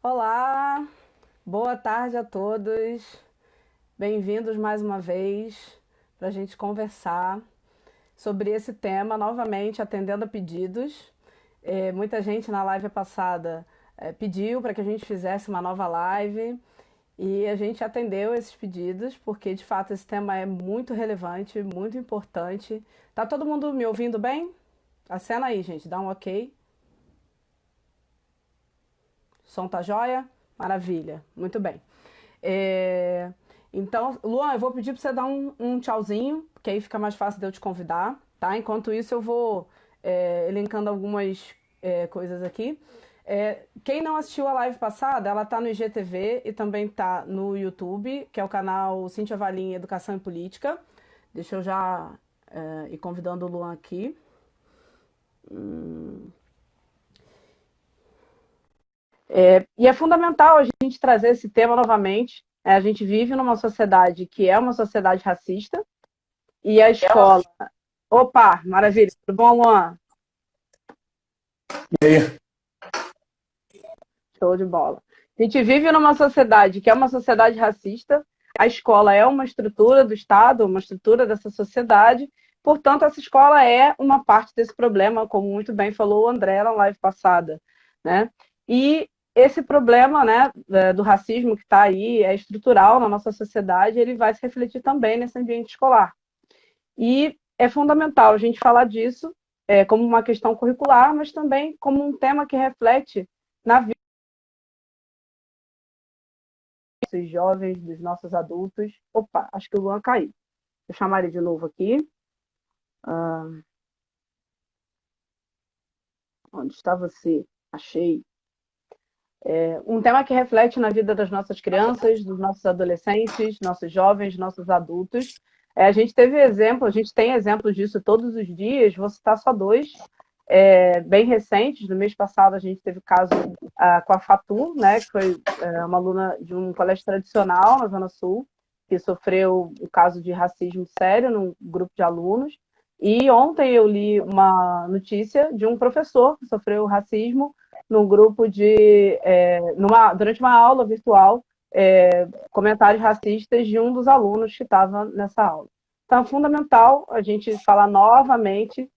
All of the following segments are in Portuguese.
Olá, boa tarde a todos. Bem-vindos mais uma vez para a gente conversar sobre esse tema, novamente atendendo a pedidos. Muita gente na live passada pediu para que a gente fizesse uma nova live e a gente atendeu esses pedidos porque de fato esse tema é muito relevante, muito importante. Tá todo mundo me ouvindo bem? Acena aí, gente, dá um ok. Som tá jóia? Maravilha, muito bem. É, Então, Luan, eu vou pedir para você dar um tchauzinho, que aí fica mais fácil de eu te convidar, tá? Enquanto isso, eu vou elencando algumas coisas aqui. Quem não assistiu a live passada, ela tá no IGTV e também tá no YouTube, que é o canal Cíntia Valim Educação e Política. Deixa eu já ir convidando o Luan aqui. E é fundamental a gente trazer esse tema novamente. A gente vive numa sociedade que é uma sociedade racista e a escola. Opa, maravilha, tudo bom, Luan? E aí? Show de bola. A gente vive numa sociedade que é uma sociedade racista, a escola é uma estrutura do Estado, uma estrutura dessa sociedade, portanto, essa escola é uma parte desse problema, como muito bem falou o André na live passada, né? E esse problema, né, do racismo que está aí, é estrutural na nossa sociedade, ele vai se refletir também nesse ambiente escolar. E é fundamental a gente falar disso como uma questão curricular, mas também como um tema que reflete na vida dos jovens, dos nossos adultos. Opa, acho que o Luan caiu. Vou chamar ele de novo aqui. Onde está você? Achei. Um tema que reflete na vida das nossas crianças, dos nossos adolescentes, nossos jovens, nossos adultos. A gente teve exemplo, a gente tem exemplos disso todos os dias, vou citar só dois, bem recentes. No mês passado a gente teve o caso com a Fatu, né, que foi uma aluna de um colégio tradicional na Zona Sul, que sofreu um caso de racismo sério num grupo de alunos. E ontem eu li uma notícia de um professor que sofreu racismo num grupo durante uma aula virtual, comentários racistas de um dos alunos que estava nessa aula. Então, é fundamental a gente falar novamente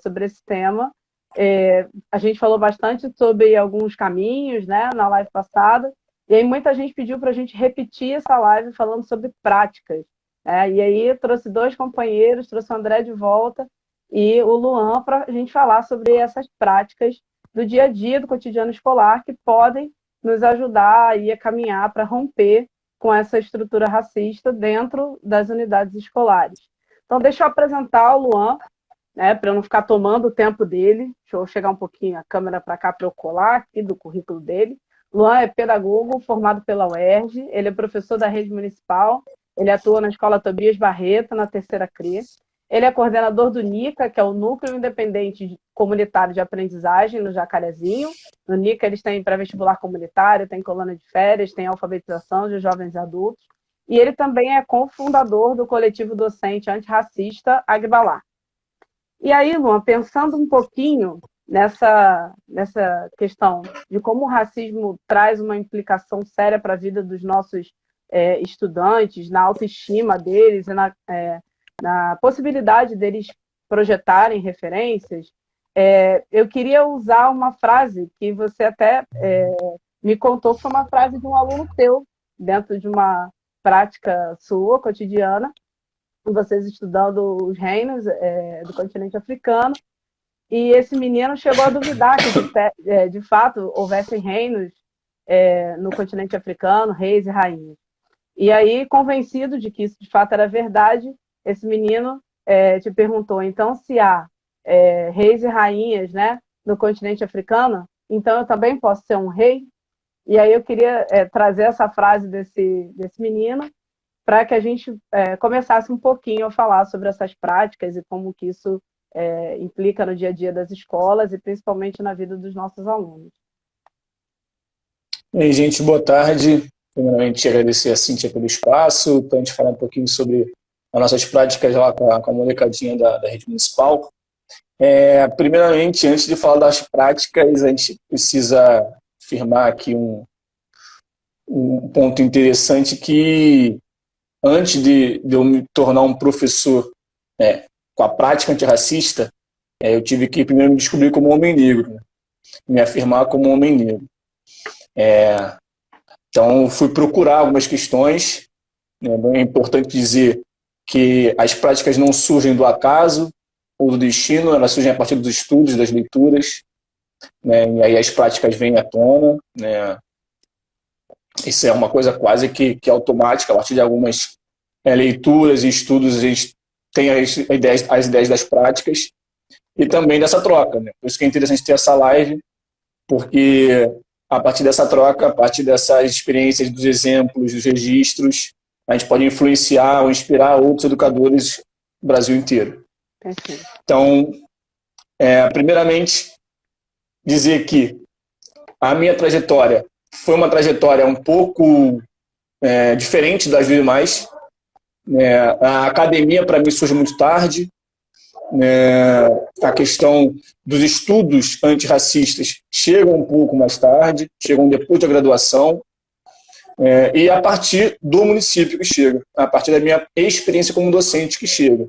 sobre esse tema. A gente falou bastante sobre alguns caminhos, né, na live passada, e aí muita gente pediu para a gente repetir essa live falando sobre práticas. E aí eu trouxe dois companheiros, trouxe o André de volta e o Luan para a gente falar sobre essas práticas do dia a dia, do cotidiano escolar, que podem nos ajudar a caminhar para romper com essa estrutura racista dentro das unidades escolares. Então, deixa eu apresentar o Luan, né, para eu não ficar tomando o tempo dele. Deixa eu chegar um pouquinho a câmera para cá para eu colar aqui do currículo dele. Luan é pedagogo formado pela UERJ, ele é professor da rede municipal, ele atua na Escola Tobias Barreto, na terceira CRE. Ele é coordenador do NICA, que é o Núcleo Independente Comunitário de Aprendizagem, no Jacarezinho. No NICA eles têm pré-vestibular comunitário, tem coluna de férias, tem alfabetização de jovens e adultos. E ele também é cofundador do coletivo docente antirracista Agbalá. E aí, Luan, pensando um pouquinho nessa questão de como o racismo traz uma implicação séria para a vida dos nossos estudantes, na autoestima deles e na possibilidade deles projetarem referências, eu queria usar uma frase que você até me contou, que foi uma frase de um aluno teu, dentro de uma prática sua, cotidiana, vocês estudando os reinos do continente africano, e esse menino chegou a duvidar que, de fato, houvessem reinos no continente africano, reis e rainhas. E aí, convencido de que isso de fato era verdade, esse menino te perguntou, então, se há reis e rainhas, né, no continente africano, então eu também posso ser um rei? E aí eu queria trazer essa frase desse menino para que a gente começasse um pouquinho a falar sobre essas práticas e como que isso implica no dia a dia das escolas e principalmente na vida dos nossos alunos. E aí, gente, boa tarde. Primeiramente, agradecer a Cíntia pelo espaço, para a gente falar um pouquinho sobre as nossas práticas lá com a molecadinha da rede municipal. Primeiramente, antes de falar das práticas, a gente precisa firmar aqui um ponto interessante que, antes de eu me tornar um professor com a prática antirracista, eu tive que primeiro me descobrir como homem negro, né? Me afirmar como homem negro. Então, fui procurar algumas questões, né? É importante dizer que as práticas não surgem do acaso ou do destino, elas surgem a partir dos estudos, das leituras, né? E aí as práticas vêm à tona, né? Isso é uma coisa quase que automática, a partir de algumas leituras e estudos a gente tem as ideias das práticas e também dessa troca, né? Por isso que é interessante ter essa live, porque a partir dessa troca, a partir dessas experiências, dos exemplos, dos registros, a gente pode influenciar ou inspirar outros educadores do Brasil inteiro. Perfeito. Então, primeiramente, dizer que a minha trajetória foi uma trajetória um pouco diferente das demais. A academia, para mim, surge muito tarde. A questão dos estudos antirracistas chegam um pouco mais tarde, chegam depois da graduação, e a partir do município que chega, a partir da minha experiência como docente que chega.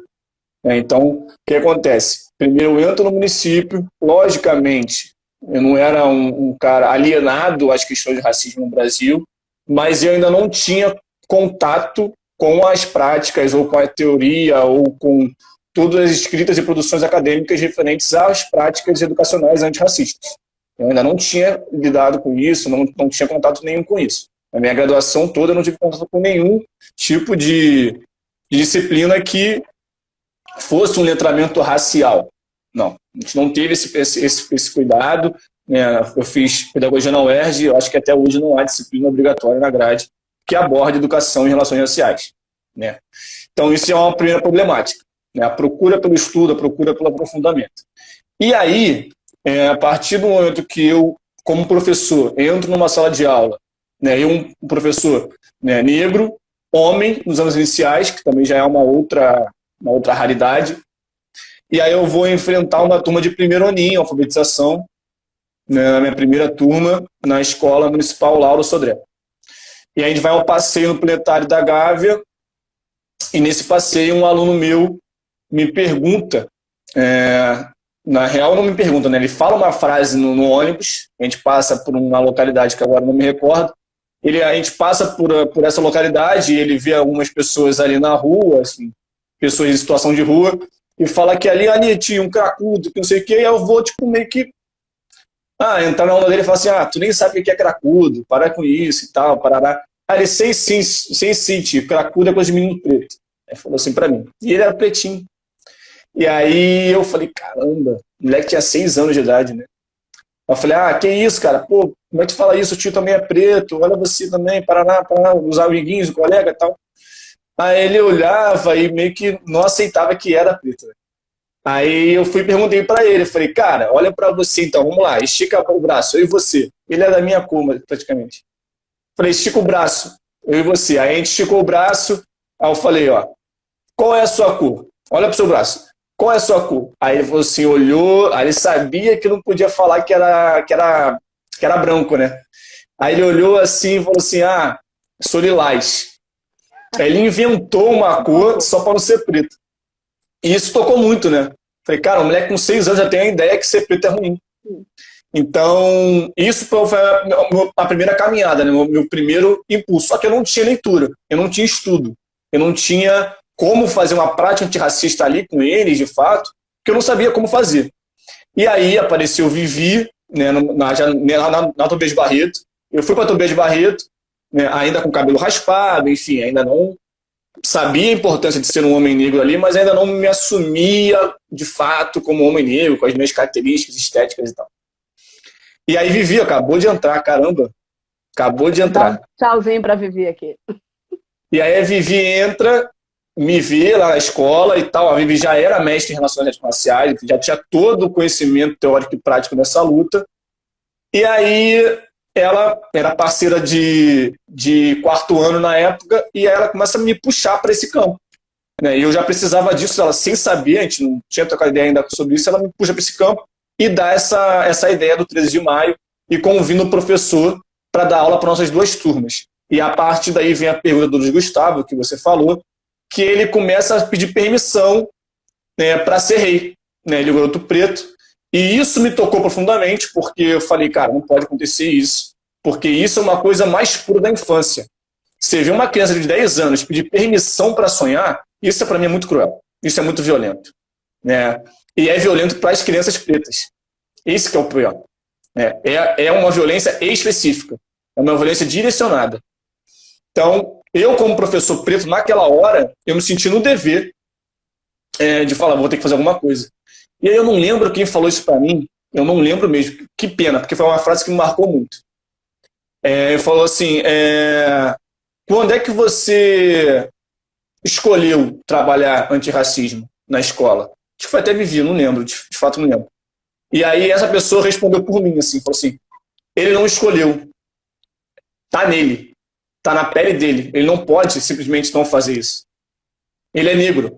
Então, o que acontece? Primeiro eu entro no município, logicamente, eu não era um cara alienado às questões de racismo no Brasil, mas eu ainda não tinha contato com as práticas, ou com a teoria, ou com todas as escritas e produções acadêmicas referentes às práticas educacionais antirracistas. Eu ainda não tinha lidado com isso, não tinha contato nenhum com isso. Na minha graduação toda eu não tive contato com nenhum tipo de disciplina que fosse um letramento racial. Não, a gente não teve esse cuidado. Eu fiz pedagogia na UERJ, eu acho que até hoje não há disciplina obrigatória na grade que aborde educação em relações raciais. Então isso é uma primeira problemática. A procura pelo estudo, a procura pelo aprofundamento. E aí, a partir do momento que eu, como professor, entro numa sala de aula, e um professor negro, homem, nos anos iniciais, que também já é uma outra raridade, e aí eu vou enfrentar uma turma de primeiro aninho, alfabetização, na minha primeira turma, na Escola Municipal Lauro Sodré. E aí a gente vai ao passeio no planetário da Gávea, e nesse passeio um aluno meu me pergunta, na real não me pergunta, ele fala uma frase no ônibus, a gente passa por uma localidade que agora não me recordo, a gente passa por essa localidade e ele vê algumas pessoas ali na rua, assim, pessoas em situação de rua, e fala que ali tinha um cracudo, que não sei o que, e eu vou meio que entrar na onda dele e falar assim, tu nem sabe o que é cracudo, para com isso e tal, parará. Ele, sem sim, cracudo é coisa de menino preto. Ele falou assim pra mim. E ele era pretinho. E aí eu falei, caramba, o moleque tinha 6 anos de idade, né? Eu falei, que isso, cara? Pô, como é que tu fala isso? O tio também é preto, olha você também, Paraná, os amiguinhos, o colega e tal. Aí ele olhava e meio que não aceitava que era preto. Aí eu perguntei pra ele, falei, cara, olha pra você então, vamos lá, estica o braço, eu e você. Ele é da minha cor, praticamente. Falei, estica o braço, eu e você. Aí a gente esticou o braço, aí eu falei, qual é a sua cor? Olha pro seu braço. Qual é a sua cor? Aí ele falou assim, olhou, aí ele sabia que não podia falar que era branco, né? Aí ele olhou assim e falou assim, sou lilás. Aí ele inventou uma cor só para não ser preto. E isso tocou muito, né? Falei, cara, o moleque com 6 anos já tem a ideia que ser preto é ruim. Então, isso foi a primeira caminhada, né? Meu primeiro impulso. Só que eu não tinha leitura, eu não tinha estudo, eu não tinha como fazer uma prática antirracista ali com eles, de fato, porque eu não sabia como fazer. E aí apareceu o Vivi, né, na Tobias Barreto. Eu fui para Tobias Barreto, né, ainda com cabelo raspado, enfim, ainda não sabia a importância de ser um homem negro ali, mas ainda não me assumia de fato como homem negro, com as minhas características estéticas e tal. E aí Vivi acabou de entrar, caramba, acabou de entrar. Dá um tchauzinho para Vivi aqui. E aí a Vivi entra, me vê lá na escola e tal, a Vivi já era mestre em relações raciais, já tinha todo o conhecimento teórico e prático dessa luta, e aí ela era parceira de 4º ano na época, e ela começa a me puxar para esse campo. E eu já precisava disso, ela sem saber, a gente não tinha trocado ideia ainda sobre isso, ela me puxa para esse campo e dá essa ideia do 13 de maio, e convindo o professor para dar aula para nossas 2 turmas. E a partir daí vem a pergunta do Luiz Gustavo, que você falou, que ele começa a pedir permissão, né, para ser rei, né, ele é o garoto preto. E isso me tocou profundamente, porque eu falei, cara, não pode acontecer isso, porque isso é uma coisa mais pura da infância. Você vê uma criança de 10 anos pedir permissão para sonhar, isso para mim é muito cruel, isso é muito violento, né? E é violento para as crianças pretas. Esse que é o pior. É uma violência específica, é uma violência direcionada. Então, eu como professor preto, naquela hora, eu me senti no dever de falar, vou ter que fazer alguma coisa. E aí eu não lembro quem falou isso para mim, eu não lembro mesmo, que pena, porque foi uma frase que me marcou muito. Ele falou assim, quando é que você escolheu trabalhar antirracismo na escola? Acho que foi até Vivi, não lembro, de fato não lembro. E aí essa pessoa respondeu por mim, assim, falou assim, ele não escolheu, tá nele, tá na pele dele, ele não pode simplesmente não fazer isso. Ele é negro,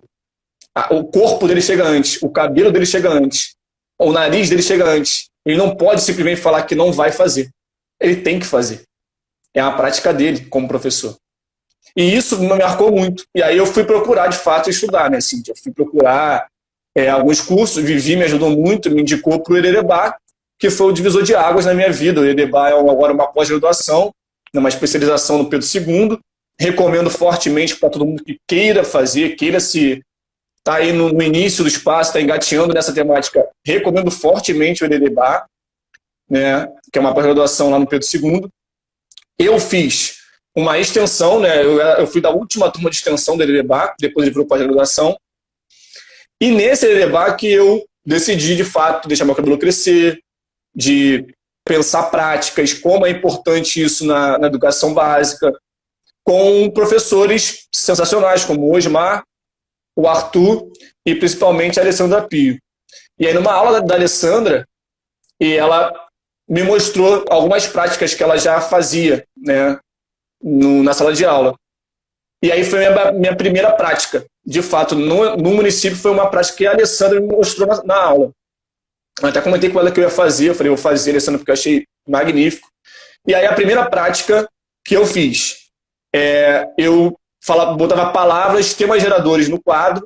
o corpo dele chega antes, o cabelo dele chega antes, o nariz dele chega antes, ele não pode simplesmente falar que não vai fazer, ele tem que fazer. É a prática dele como professor. E isso me marcou muito. E aí eu fui procurar, de fato, estudar, né, Cíntia? Eu fui procurar alguns cursos, Vivi me ajudou muito, me indicou para o Heredebá, que foi o divisor de águas na minha vida. O Heredebá é agora uma pós-graduação, uma especialização no Pedro II. Recomendo fortemente para todo mundo que queira fazer, queira se... Está aí no início do espaço, está engateando nessa temática. Recomendo fortemente o Heredebá, né, que é uma pós-graduação lá no Pedro II. Eu fiz uma extensão, né? Eu fui da última turma de extensão do Heredebá, depois ele virou pós-graduação. E nesse Heredebá que eu decidi, de fato, deixar meu cabelo crescer, de pensar práticas, como é importante isso na educação básica, com professores sensacionais, como o Osmar, o Arthur e principalmente a Alessandra Pio. E aí, numa aula da Alessandra, e ela me mostrou algumas práticas que ela já fazia, né, na sala de aula. E aí foi minha primeira prática. De fato, no município foi uma prática que a Alessandra me mostrou na aula. Eu até comentei com ela que eu ia fazer, eu falei, vou fazer, Alessandra, porque eu achei magnífico. E aí a primeira prática que eu fiz, eu botava palavras, temas geradores no quadro,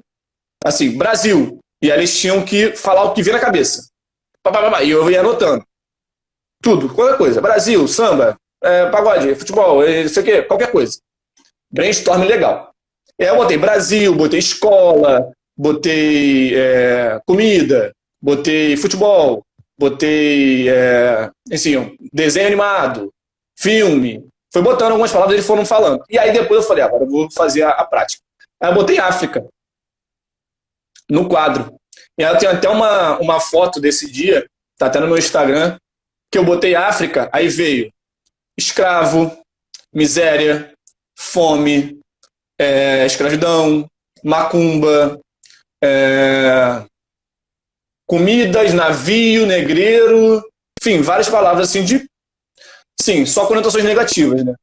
assim, Brasil, e aí eles tinham que falar o que vinha na cabeça. E eu ia anotando. Tudo, qualquer coisa. Brasil, samba, pagode, futebol, não sei o quê, qualquer coisa. Brainstorm legal. Eu botei Brasil, botei escola, botei comida, botei futebol, botei assim, desenho animado, filme. Foi botando algumas palavras e eles foram falando. E aí depois eu falei, agora eu vou fazer a prática. Aí eu botei África no quadro. E aí eu tenho até uma foto desse dia, tá até no meu Instagram, que eu botei África, aí veio escravo, miséria, fome, escravidão, macumba, comidas, navio, negreiro, enfim, várias palavras assim sim, só conotações negativas, né?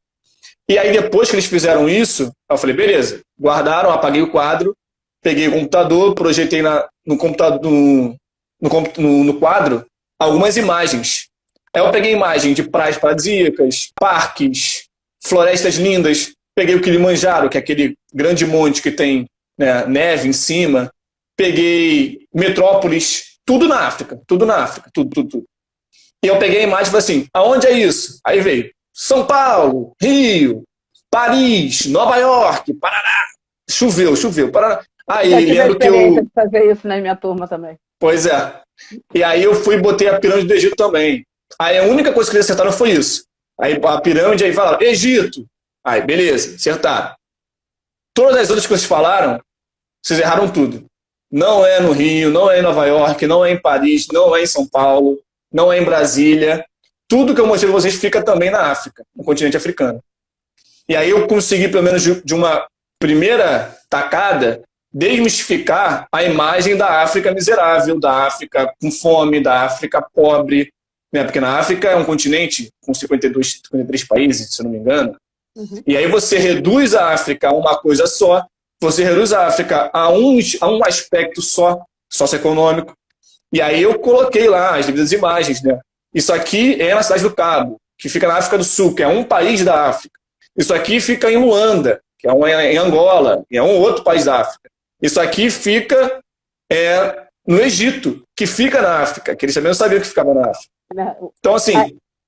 E aí depois que eles fizeram isso, eu falei, beleza, guardaram, apaguei o quadro, peguei o computador, projetei no quadro algumas imagens. Aí eu peguei imagem de praias paradisíacas, parques, florestas lindas, peguei o Kilimanjaro, que é aquele grande monte que tem, né, neve em cima, peguei metrópoles, tudo na África, tudo. E eu peguei a imagem e falei assim, aonde é isso? Aí veio São Paulo, Rio, Paris, Nova York, Paraná. Choveu, Paraná. Aí lembro que eu... de fazer isso na minha turma também. Pois é. E aí eu fui e botei a pirâmide do Egito também. Aí a única coisa que eles acertaram foi isso. Aí a pirâmide, aí falaram, Egito. Aí, beleza, acertaram. Todas as outras que vocês falaram, vocês erraram tudo. Não é no Rio, não é em Nova York, não é em Paris, não é em São Paulo, não é em Brasília. Tudo que eu mostrei para vocês fica também na África, no continente africano. E aí eu consegui, pelo menos de uma primeira tacada, desmistificar a imagem da África miserável, da África com fome, da África pobre, né? Porque na África é um continente com 53 países, se eu não me engano. Uhum. E aí você reduz a África a uma coisa só, você reduz a África a um aspecto só, socioeconômico. E aí eu coloquei lá as devidas imagens, né? Isso aqui é na Cidade do Cabo, que fica na África do Sul, que é um país da África. Isso aqui fica em Luanda, que é em Angola, que é um outro país da África. Isso aqui fica no Egito, que fica na África, que eles também não sabiam que ficava na África. Então, assim...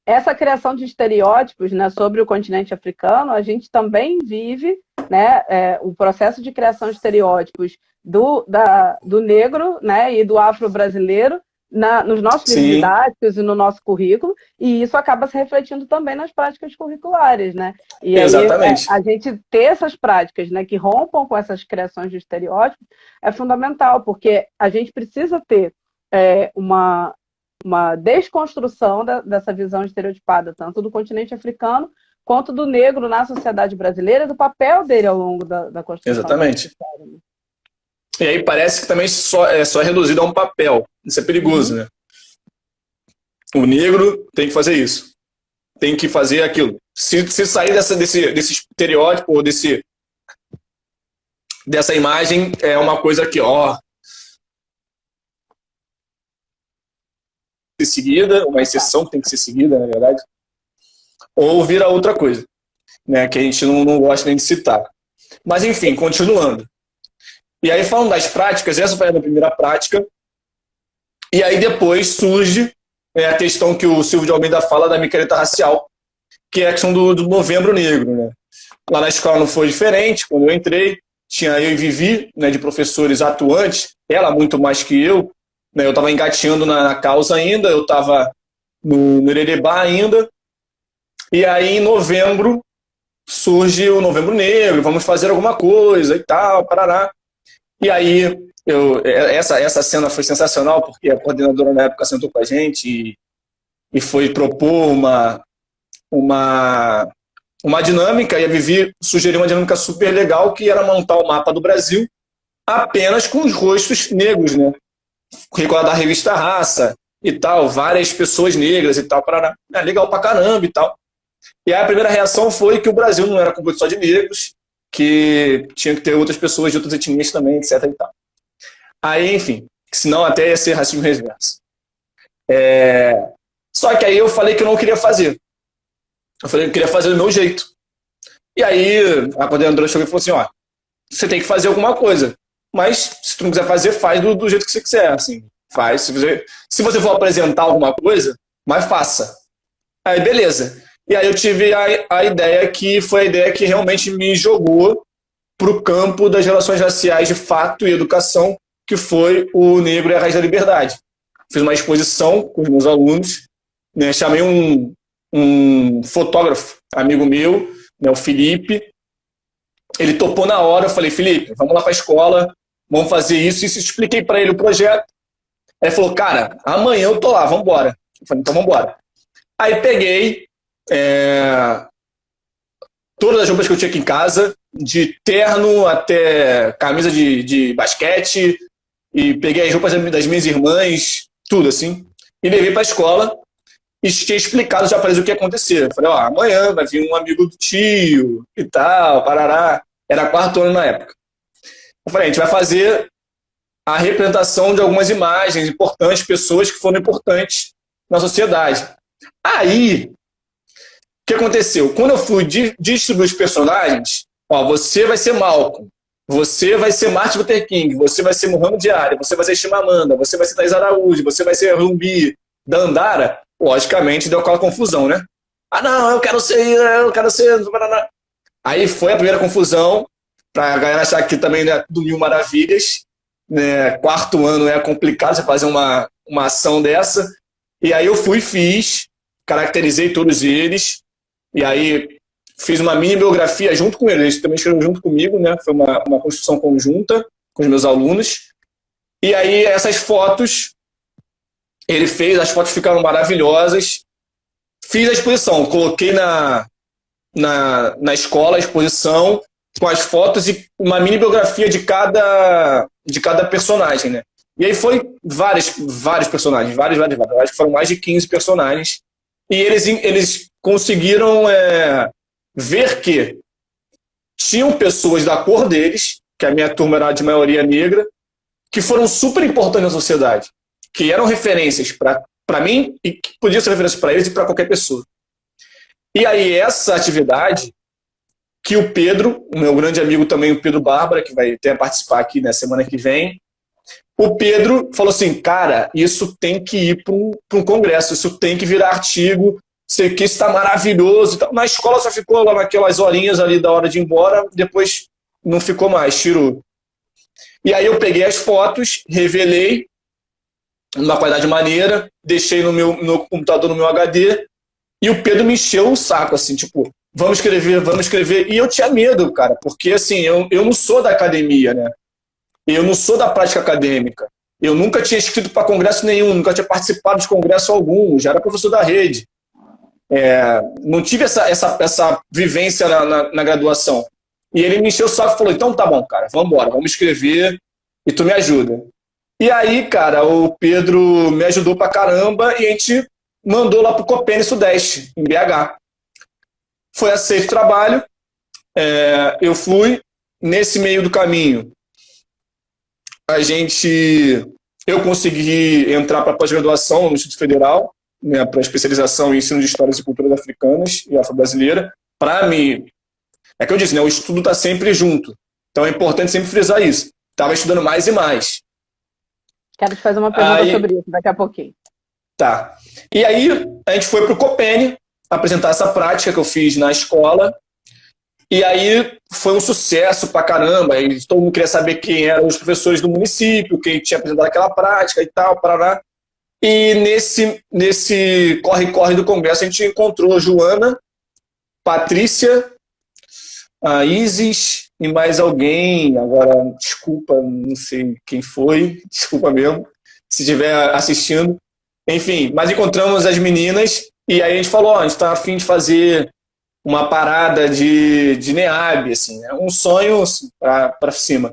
Essa criação de estereótipos, né, sobre o continente africano, a gente também vive, né, o processo de criação de estereótipos do negro, né, e do afro-brasileiro nos nossos livros didáticos e no nosso currículo, e isso acaba se refletindo também nas práticas curriculares, né? E exatamente. Aí, a gente ter essas práticas, né, que rompam com essas criações de estereótipos é fundamental, porque a gente precisa ter uma desconstrução dessa visão estereotipada, tanto do continente africano quanto do negro na sociedade brasileira, do papel dele ao longo da construção. Exatamente. E aí parece que também só é reduzido a um papel. Isso é perigoso, né? O negro tem que fazer isso. Tem que fazer aquilo. Se sair desse estereótipo ou dessa imagem, é uma coisa que, ser seguida, uma exceção que tem que ser seguida, na verdade, ou vira outra coisa, né, que a gente não gosta nem de citar. Mas, enfim, continuando. E aí, falando das práticas, essa foi a minha primeira prática, e aí depois surge a questão que o Silvio de Almeida fala da micareta racial, que é a questão do Novembro Negro, né. Lá na escola não foi diferente, quando eu entrei, tinha eu e Vivi, né, de professores atuantes, ela muito mais que eu estava engateando na causa ainda, eu estava no Ererebá ainda, e aí em novembro surge o Novembro Negro, vamos fazer alguma coisa e tal, parará. E aí, essa cena foi sensacional, porque a coordenadora na época sentou com a gente e foi propor uma dinâmica, e a Vivi sugeriu uma dinâmica super legal, que era montar o mapa do Brasil apenas com os rostos negros, né? Recordar a revista Raça e tal, várias pessoas negras e tal, legal pra caramba e tal. E aí a primeira reação foi que o Brasil não era composto só de negros, que tinha que ter outras pessoas de outras etnias também, etc e tal. Aí, enfim, senão até ia ser racismo reverso. Só que aí eu falei que eu não queria fazer. Eu falei que eu queria fazer do meu jeito. E aí a coordenadora chegou e falou assim, você tem que fazer alguma coisa. Mas, se tu não quiser fazer, faz do jeito que você quiser, assim. Faz. Se você for apresentar alguma coisa, mas faça. Aí, beleza. E aí eu tive a ideia que foi a ideia que realmente me jogou para o campo das relações raciais de fato e educação, que foi o Negro e a Raiz da Liberdade. Fiz uma exposição com os meus alunos, né, chamei um fotógrafo, amigo meu, né, o Felipe. Ele topou na hora, eu falei, Felipe, vamos lá para a escola, vamos fazer isso. E expliquei para ele o projeto. Aí ele falou, cara, amanhã eu tô lá, vamos embora. Eu falei, então vamos embora. Aí peguei todas as roupas que eu tinha aqui em casa, de terno até camisa de basquete, e peguei as roupas das minhas irmãs, tudo assim, e levei para a escola e tinha explicado já para eles o que ia acontecer. Eu falei, amanhã vai vir um amigo do tio e tal, parará. Era 4º ano na época. Eu falei, a gente vai fazer a representação de algumas imagens importantes, pessoas que foram importantes na sociedade. Aí, o que aconteceu? Quando eu fui distribuir os personagens, você vai ser Malcolm, você vai ser Martin Luther King, você vai ser Muhammad Ali, você vai ser Chimamanda, você vai ser Thais Araújo, você vai ser Rumbi, Dandara. Logicamente, deu aquela confusão, né? Não, eu quero ser... Aí foi a primeira confusão, para a galera achar que também não é tudo mil maravilhas, né? 4º ano é complicado você fazer uma ação dessa. E aí eu fiz, caracterizei todos eles, e aí fiz uma mini biografia junto com eles também escreveram junto comigo, né? Foi uma construção conjunta com os meus alunos. E aí essas fotos, ele fez, as fotos ficaram maravilhosas. Fiz a exposição, coloquei na escola a exposição com as fotos e uma mini biografia de cada personagem, né? E aí foi vários personagens, vários, acho que foram mais de 15 personagens, e eles conseguiram ver que tinham pessoas da cor deles, que a minha turma era de maioria negra, que foram super importantes na sociedade, que eram referências para mim e que podiam ser referências para eles e para qualquer pessoa. E aí essa atividade que o Pedro, o meu grande amigo também, o Pedro Bárbara, que vai até participar aqui na semana que vem, o Pedro falou assim, cara, isso tem que ir para um congresso, isso tem que virar artigo, sei que isso está maravilhoso. Na escola só ficou lá naquelas horinhas ali da hora de ir embora, depois não ficou mais, tirou. E aí eu peguei as fotos, revelei, numa qualidade maneira, deixei no computador, no meu HD, e o Pedro me encheu o saco, assim, tipo, vamos escrever, vamos escrever. E eu tinha medo, cara, porque assim, eu não sou da academia, né? Eu não sou da prática acadêmica. Eu nunca tinha escrito para congresso nenhum, nunca tinha participado de congresso algum, já era professor da rede. Não tive essa vivência na graduação. E ele me encheu o saco e falou, então tá bom, cara, vamos embora, vamos escrever e tu me ajuda. E aí, cara, o Pedro me ajudou pra caramba e a gente mandou lá pro Copene Sudeste, em BH. Foi aceito o trabalho, eu fui, nesse meio do caminho, eu consegui entrar para pós-graduação no Instituto Federal, né, para especialização em ensino de histórias e culturas africanas e afro-brasileira. É que eu disse, né, o estudo está sempre junto. Então é importante sempre frisar isso. Estava estudando mais e mais. Quero te fazer uma pergunta sobre isso daqui a pouquinho. Tá. E aí a gente foi para o Copene apresentar essa prática que eu fiz na escola. E aí foi um sucesso pra caramba. E todo mundo queria saber quem eram os professores do município, quem tinha apresentado aquela prática e tal, parará. E nesse corre-corre do congresso a gente encontrou Joana, Patrícia, a Isis e mais alguém. Agora, desculpa, não sei quem foi, desculpa mesmo, se estiver assistindo. Enfim, mas encontramos as meninas e aí a gente falou, a gente está a fim de fazer uma parada de NEAB, assim, né? Um sonho para cima.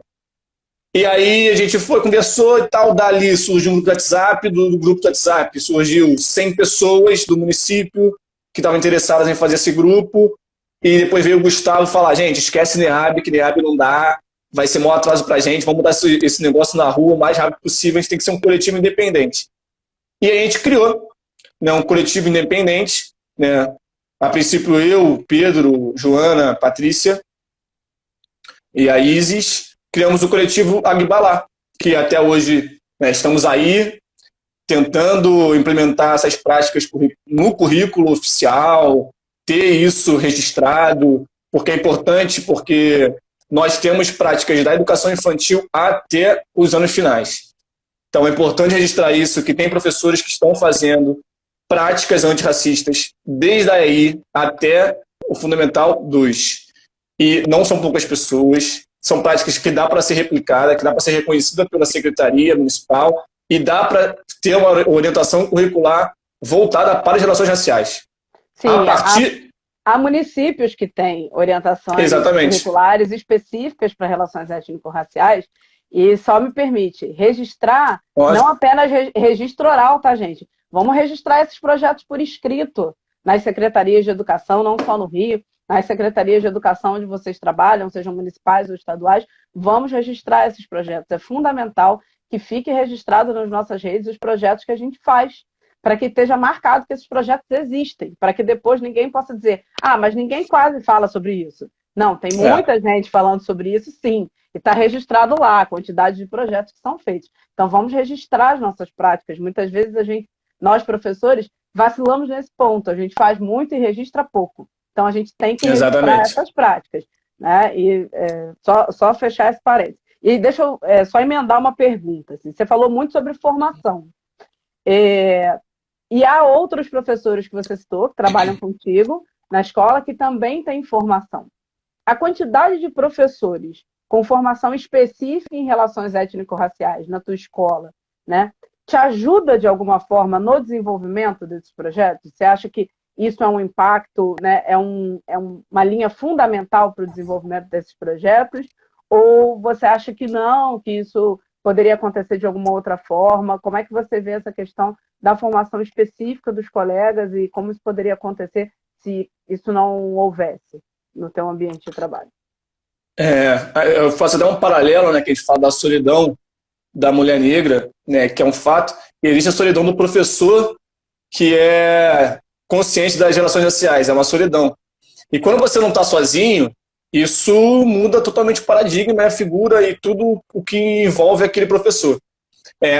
E aí a gente foi, conversou e tal, dali surgiu um grupo do WhatsApp, do grupo do WhatsApp surgiu 100 pessoas do município que estavam interessadas em fazer esse grupo, e depois veio o Gustavo falar, gente, esquece NEAB, que NEAB não dá, vai ser maior atraso pra gente, vamos mudar esse negócio na rua o mais rápido possível, a gente tem que ser um coletivo independente. E aí a gente criou, né, um coletivo independente, né, a princípio eu, Pedro, Joana, Patrícia e a Isis, criamos o coletivo Agbalá, que até hoje, né, estamos aí tentando implementar essas práticas no currículo oficial, ter isso registrado, porque é importante, porque nós temos práticas da educação infantil até os anos finais. Então é importante registrar isso, que tem professores que estão fazendo práticas antirracistas desde a EI até o Fundamental 2. E não são poucas pessoas, são práticas que dá para ser replicada, que dá para ser reconhecida pela Secretaria Municipal e dá para ter uma orientação curricular voltada para as relações raciais. Sim, há municípios que têm orientações curriculares específicas para relações étnico-raciais e só me permite registrar, não apenas registro oral, tá, gente? Vamos registrar esses projetos por escrito nas secretarias de educação, não só no Rio, nas secretarias de educação onde vocês trabalham, sejam municipais ou estaduais, vamos registrar esses projetos. É fundamental que fique registrado nas nossas redes os projetos que a gente faz, para que esteja marcado que esses projetos existem, para que depois ninguém possa dizer, mas ninguém quase fala sobre isso. Não, tem muita gente falando sobre isso, sim, e está registrado lá a quantidade de projetos que são feitos. Então, vamos registrar as nossas práticas. Muitas vezes nós, professores, vacilamos nesse ponto. A gente faz muito e registra pouco. Então, a gente tem que registrar essas práticas. Né? E só fechar esse parênteses. E deixa eu só emendar uma pergunta. Assim. Você falou muito sobre formação. E há outros professores que você citou, que trabalham contigo na escola, que também têm formação. A quantidade de professores com formação específica em relações étnico-raciais na tua escola, né, te ajuda de alguma forma no desenvolvimento desses projetos? Você acha que isso é um impacto, né, uma linha fundamental para o desenvolvimento desses projetos? Ou você acha que não, que isso poderia acontecer de alguma outra forma? Como é que você vê essa questão da formação específica dos colegas e como isso poderia acontecer se isso não houvesse no teu ambiente de trabalho? Eu faço até um paralelo, né, que a gente fala da solidão da mulher negra, né, que é um fato, e existe a solidão do professor que é consciente das relações raciais, é uma solidão. E quando você não está sozinho, isso muda totalmente o paradigma, a figura e tudo o que envolve aquele professor.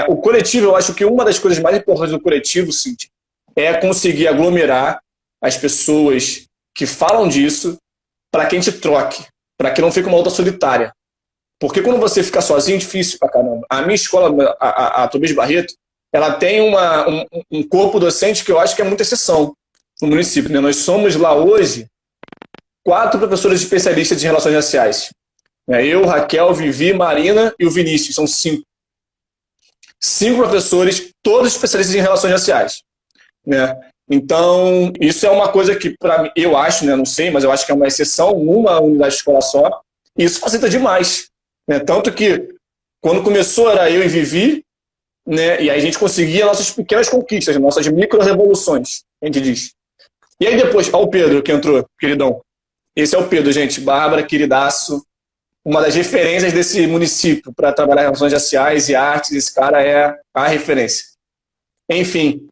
O coletivo, eu acho que uma das coisas mais importantes do coletivo, Cíntia, é conseguir aglomerar as pessoas que falam disso para que a gente troque, para que não fique uma luta solitária. Porque quando você fica sozinho, é difícil pra caramba. A minha escola, a Tobias Barreto, ela tem um corpo docente que eu acho que é muita exceção no município, né? Nós somos lá hoje 4 professores especialistas de relações raciais. Eu, Raquel, Vivi, Marina e o Vinícius, são 5. 5 professores, todos especialistas em relações raciais. Né? Então, isso é uma coisa que, para mim, eu acho, né? Não sei, mas eu acho que é uma exceção numa unidade de escola só, e isso facilita demais. Né? Tanto que, quando começou, era eu e Vivi, né? E aí a gente conseguia nossas pequenas conquistas, nossas micro-revoluções, a gente diz. E aí depois, o Pedro que entrou, queridão. Esse é o Pedro, gente. Bárbara, queridaço. Uma das referências desse município para trabalhar em relações raciais e artes. Esse cara é a referência. Enfim.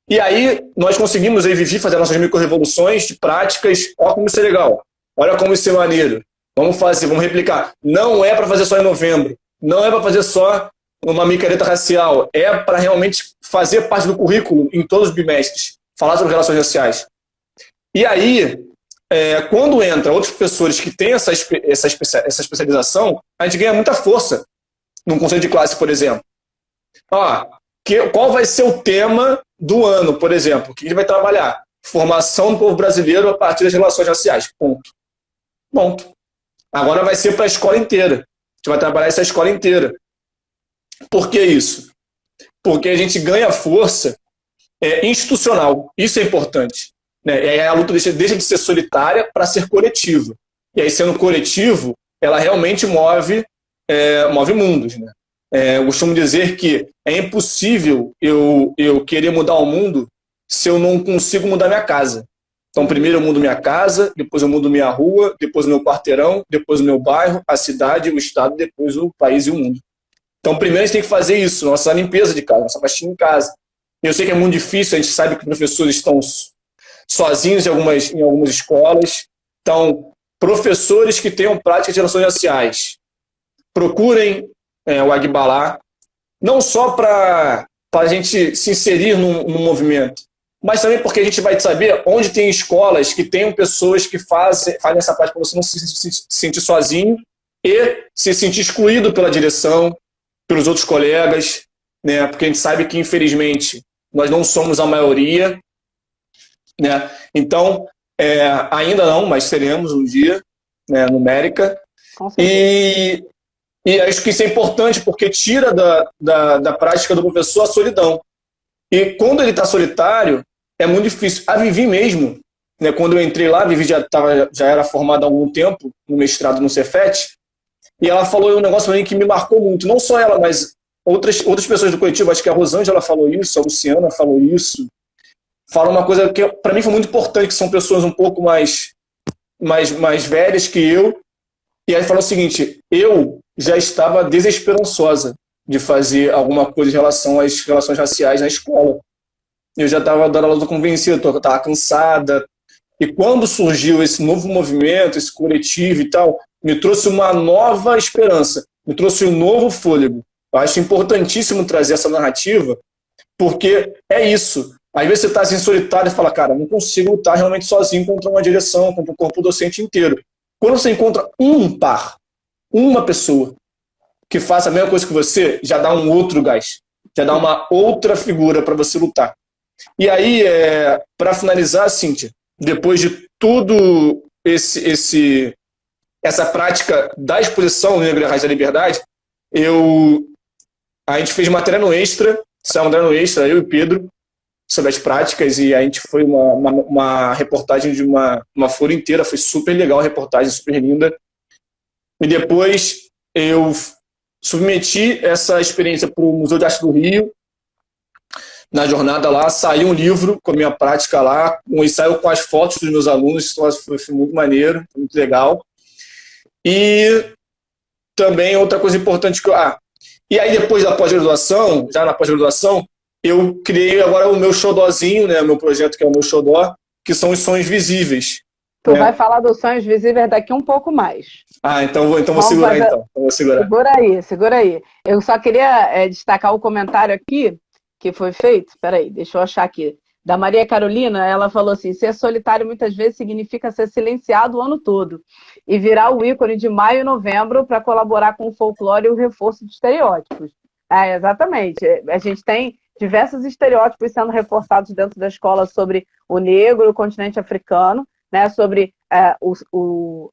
E aí nós conseguimos, eu e Vivi, fazer nossas micro-revoluções de práticas. Olha como isso é legal. Olha como isso é maneiro. Vamos fazer, vamos replicar. Não é para fazer só em novembro. Não é para fazer só uma micareta racial. É para realmente fazer parte do currículo em todos os bimestres. Falar sobre relações raciais. E aí, quando entra outros professores que têm essa especialização, a gente ganha muita força num conselho de classe, por exemplo. Qual vai ser o tema do ano, por exemplo? O que a gente vai trabalhar? Formação do povo brasileiro a partir das relações raciais. Ponto. Agora vai ser para a escola inteira. A gente vai trabalhar essa escola inteira. Por que isso? Porque a gente ganha força institucional. Isso é importante. Né? E aí a luta deixa de ser solitária para ser coletiva. E aí, sendo coletivo, ela realmente move mundos. Né? Eu costumo dizer que é impossível eu querer mudar o mundo se eu não consigo mudar minha casa. Então, primeiro eu mudo minha casa, depois eu mudo minha rua, depois o meu quarteirão, depois o meu bairro, a cidade, o estado, depois o país e o mundo. Então, primeiro a gente tem que fazer isso, nossa limpeza de casa, nossa faxina em casa. Eu sei que é muito difícil, a gente sabe que professores estão sozinhos em algumas escolas. Então, professores que tenham prática de relações raciais, procurem o Agbalá, não só para a gente se inserir no movimento, mas também porque a gente vai saber onde tem escolas que tenham pessoas que fazem essa parte para você não se sentir sozinho e se sentir excluído pela direção, pelos outros colegas, né? Porque a gente sabe que, infelizmente, nós não somos a maioria, né? Então, ainda não, mas seremos um dia, né, numérica. E acho que isso é importante porque tira da prática do professor a solidão. E quando ele está solitário, é muito difícil. A Vivi mesmo, né, quando eu entrei lá, a Vivi já era formada há algum tempo no mestrado no Cefet, e ela falou um negócio para mim que me marcou muito. Não só ela, mas outras pessoas do coletivo. Acho que a Rosângela falou isso, a Luciana falou isso. Fala uma coisa que para mim foi muito importante, que são pessoas um pouco mais velhas que eu. E aí falou o seguinte: eu já estava desesperançosa de fazer alguma coisa em relação às relações raciais na escola. Eu já estava dando aula convencida, estava cansada. E quando surgiu esse novo movimento, esse coletivo e tal, me trouxe uma nova esperança, me trouxe um novo fôlego. Eu acho importantíssimo trazer essa narrativa, porque é isso. Às vezes você está assim solitário e fala, cara, não consigo lutar realmente sozinho contra uma direção, contra um corpo docente inteiro. Quando você encontra uma pessoa que faça a mesma coisa que você, já dá um outro gás, já dá uma outra figura para você lutar. E aí, para finalizar, Cíntia, depois de tudo essa prática da exposição Negra Raiz da Liberdade, a gente fez matéria no Extra, saiu matéria no Extra, eu e Pedro, sobre as práticas, e a gente foi uma reportagem de uma folha inteira, foi super legal a reportagem, super linda. E depois eu submeti essa experiência para o Museu de Arte do Rio. Na jornada lá, saiu um livro com a minha prática lá, um ensaio com as fotos dos meus alunos, foi muito maneiro, muito legal. E também outra coisa importante e aí depois da pós-graduação, já na pós-graduação, eu criei agora o meu xodózinho, né, o meu projeto que é o meu xodó, que são os sonhos visíveis. Tu vai falar dos sonhos visíveis daqui um pouco mais. Então vou segurar então. Vou segurar. Segura aí. Eu só queria destacar o comentário aqui que foi feito. Peraí, deixa eu achar aqui. Da Maria Carolina, ela falou assim: ser solitário muitas vezes significa ser silenciado o ano todo e virar o ícone de maio e novembro para colaborar com o folclore e o reforço de estereótipos. Exatamente. A gente tem diversos estereótipos sendo reforçados dentro da escola sobre o negro, o continente africano, né, sobre o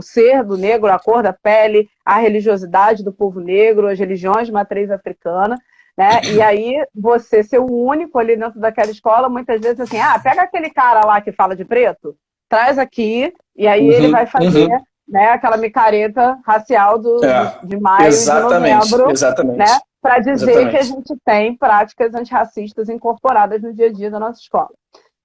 ser do negro, a cor da pele, a religiosidade do povo negro, as religiões de matriz africana. Né? E aí, você ser o único ali dentro daquela escola, muitas vezes assim, pega aquele cara lá que fala de preto, traz aqui, e aí ele vai fazer né, aquela micareta racial de maio e de novembro, né, para dizer que a gente tem práticas antirracistas incorporadas no dia a dia da nossa escola.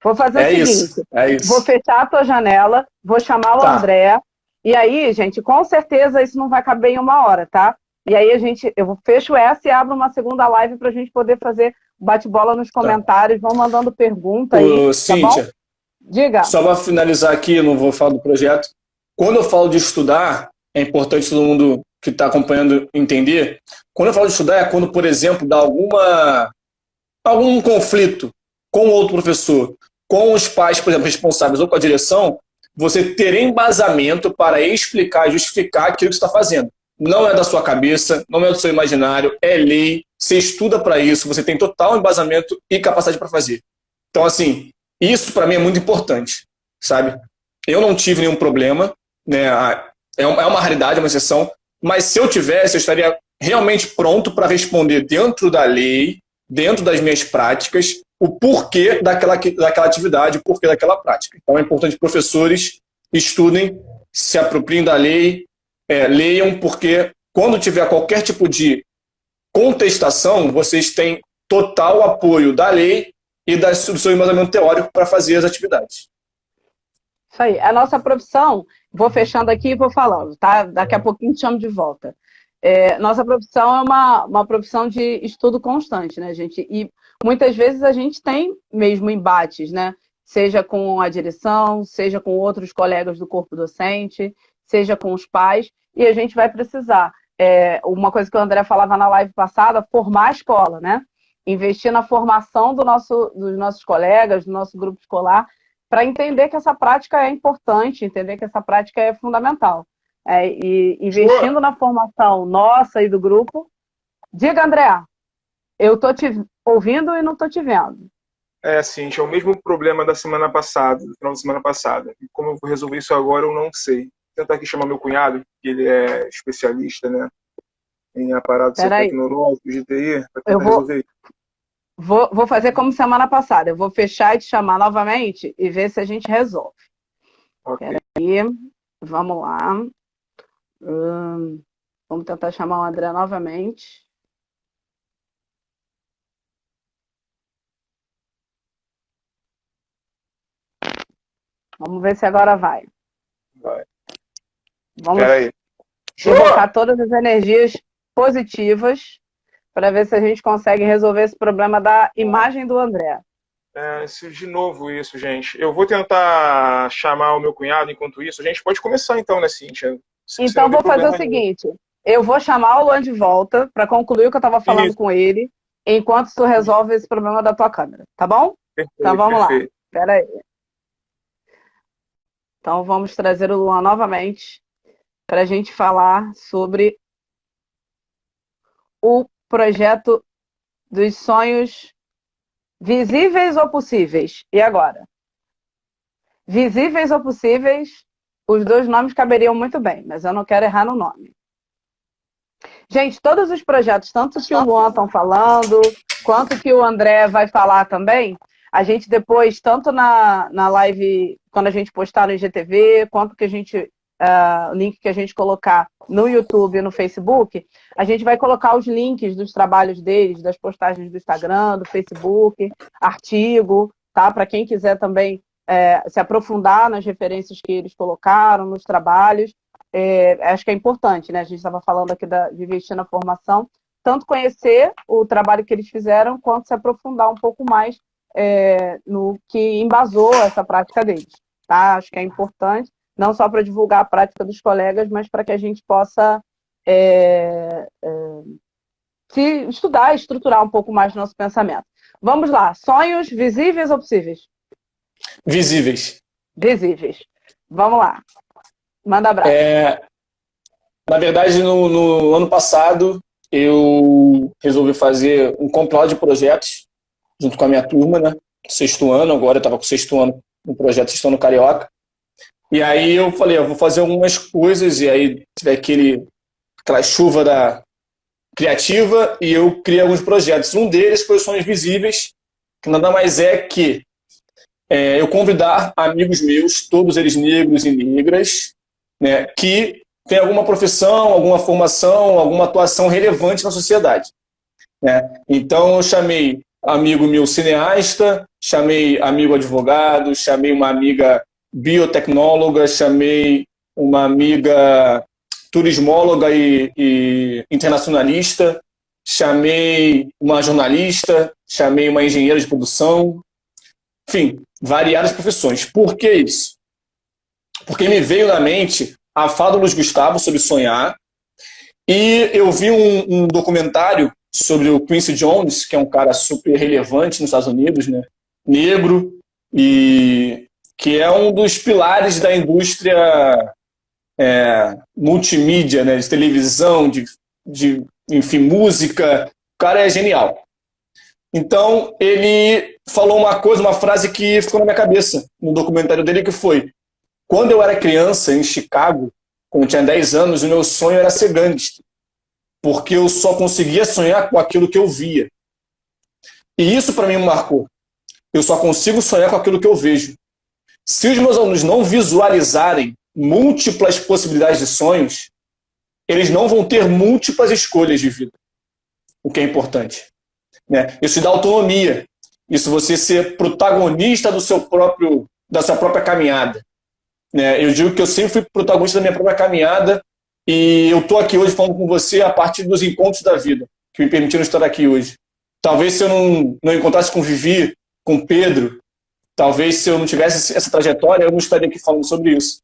Vou fazer o seguinte, vou fechar a tua janela, vou chamar o André, e aí, gente, com certeza isso não vai caber em 1 hora, tá? E aí eu fecho essa e abro uma segunda live para a gente poder fazer bate-bola nos comentários. Vão mandando pergunta aí. Cíntia, tá bom? Diga. Só para finalizar aqui, eu não vou falar do projeto. Quando eu falo de estudar, é importante todo mundo que está acompanhando entender. Quando eu falo de estudar é quando, por exemplo, dá algum conflito com outro professor, com os pais, por exemplo, responsáveis ou com a direção, você ter embasamento para explicar e justificar aquilo que você está fazendo. Não é da sua cabeça, não é do seu imaginário, é lei, você estuda para isso, você tem total embasamento e capacidade para fazer. Então, assim, isso para mim é muito importante, sabe? Eu não tive nenhum problema, né? É uma raridade, é uma exceção, mas se eu tivesse, eu estaria realmente pronto para responder dentro da lei, dentro das minhas práticas, o porquê daquela atividade, o porquê daquela prática. Então é importante que professores estudem, se apropriem da lei, leiam, porque quando tiver qualquer tipo de contestação, vocês têm total apoio da lei e do seu embasamento teórico para fazer as atividades. Isso aí. A nossa profissão, vou fechando aqui e vou falando, tá? Daqui a pouquinho te chamo de volta. Nossa profissão é uma profissão de estudo constante, né, gente? E muitas vezes a gente tem mesmo embates, né? Seja com a direção, seja com outros colegas do corpo docente, seja com os pais, e a gente vai precisar. Uma coisa que o André falava na live passada, formar a escola, né? Investir na formação dos nossos colegas, do nosso grupo escolar, para entender que essa prática é importante, entender que essa prática é fundamental. E investindo na formação nossa e do grupo. Diga, André, eu estou te ouvindo e não estou te vendo. Cíntia, é o mesmo problema da semana passada, do final da semana passada. E como eu vou resolver isso agora, eu não sei. Vou tentar aqui chamar meu cunhado, que ele é especialista, né, em aparatos tecnológicos, de TI, para tentar resolver isso. Vou fazer como semana passada. Eu vou fechar e te chamar novamente e ver se a gente resolve. Okay. Peraí, vamos lá. Vamos tentar chamar o André novamente. Vamos ver se agora vai. Vai. Vamos colocar todas as energias positivas para ver se a gente consegue resolver esse problema da imagem do André. De novo isso, gente. Eu vou tentar chamar o meu cunhado enquanto isso. A gente pode começar então, né, Cíntia? Então vou fazer o seguinte. Eu vou chamar o Luan de volta para concluir o que eu estava falando com ele, enquanto tu resolve esse problema da tua câmera, tá bom? Perfeito, então vamos lá. Espera aí. Então vamos trazer o Luan novamente para a gente falar sobre o projeto dos sonhos visíveis ou possíveis. E agora? Visíveis ou possíveis, os dois nomes caberiam muito bem, mas eu não quero errar no nome. Gente, todos os projetos, tanto que o Luan estão falando, quanto que o André vai falar também, a gente depois, tanto na live, quando a gente postar no IGTV, quanto que a gente, o link que a gente colocar no YouTube e no Facebook, a gente vai colocar os links dos trabalhos deles, das postagens do Instagram, do Facebook, artigo, tá? Para quem quiser também se aprofundar nas referências que eles colocaram, nos trabalhos. Acho que é importante, né? A gente estava falando aqui de investir na formação, tanto conhecer o trabalho que eles fizeram, quanto se aprofundar um pouco mais no que embasou essa prática deles. tá? Acho que é importante, não só para divulgar a prática dos colegas, mas para que a gente possa se estudar e estruturar um pouco mais o nosso pensamento. Vamos lá, sonhos visíveis ou possíveis? Visíveis. Visíveis. Vamos lá. Manda abraço. Na verdade, no ano passado, eu resolvi fazer um compilado de projetos junto com a minha turma, né? Sexto ano, agora eu estava com o sexto ano no projeto Sexto Ano Carioca. E aí eu falei, eu vou fazer algumas coisas, e aí tive aquela chuva da criativa, e eu criei alguns projetos. Um deles foi os Sonhos Visíveis, que nada mais é que eu convidar amigos meus, todos eles negros e negras, né, que têm alguma profissão, alguma formação, alguma atuação relevante na sociedade, né? Então eu chamei amigo meu cineasta, chamei amigo advogado, chamei uma amiga biotecnóloga, chamei uma amiga turismóloga e internacionalista, chamei uma jornalista, chamei uma engenheira de produção, enfim, variadas profissões. Por que isso? Porque me veio na mente a fala do Luiz Gustavo sobre sonhar, e eu vi um documentário sobre o Quincy Jones, que é um cara super relevante nos Estados Unidos, né? Negro, e que é um dos pilares da indústria multimídia, né? De televisão, enfim, música. O cara é genial. Então, ele falou uma frase que ficou na minha cabeça no documentário dele, que foi: quando eu era criança, em Chicago, quando eu tinha 10 anos, o meu sonho era ser gangster, porque eu só conseguia sonhar com aquilo que eu via. E isso para mim me marcou. Eu só consigo sonhar com aquilo que eu vejo. Se os meus alunos não visualizarem múltiplas possibilidades de sonhos, eles não vão ter múltiplas escolhas de vida, o que é importante, né? Isso dá autonomia, isso você ser protagonista da sua própria caminhada, né? Eu digo que eu sempre fui protagonista da minha própria caminhada, e eu estou aqui hoje falando com você a partir dos encontros da vida que me permitiram estar aqui hoje. Talvez se eu não encontrasse com Vivi, com Pedro, talvez se eu não tivesse essa trajetória, eu não estaria aqui falando sobre isso.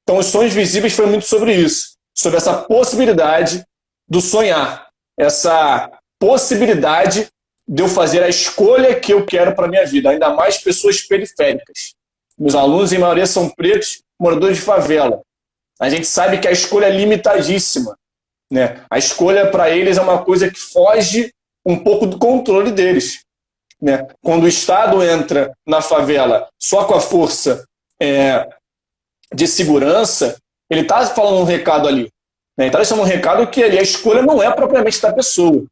Então, os Sonhos Visíveis foi muito sobre isso, sobre essa possibilidade do sonhar, essa possibilidade de eu fazer a escolha que eu quero para a minha vida, ainda mais pessoas periféricas. Meus alunos, em maioria, são pretos, moradores de favela. A gente sabe que a escolha é limitadíssima, né? A escolha para eles é uma coisa que foge um pouco do controle deles, né? Quando o Estado entra na favela só com a força de segurança, ele está falando um recado ali, né? Ele está deixando um recado que ali a escolha não é propriamente da pessoa,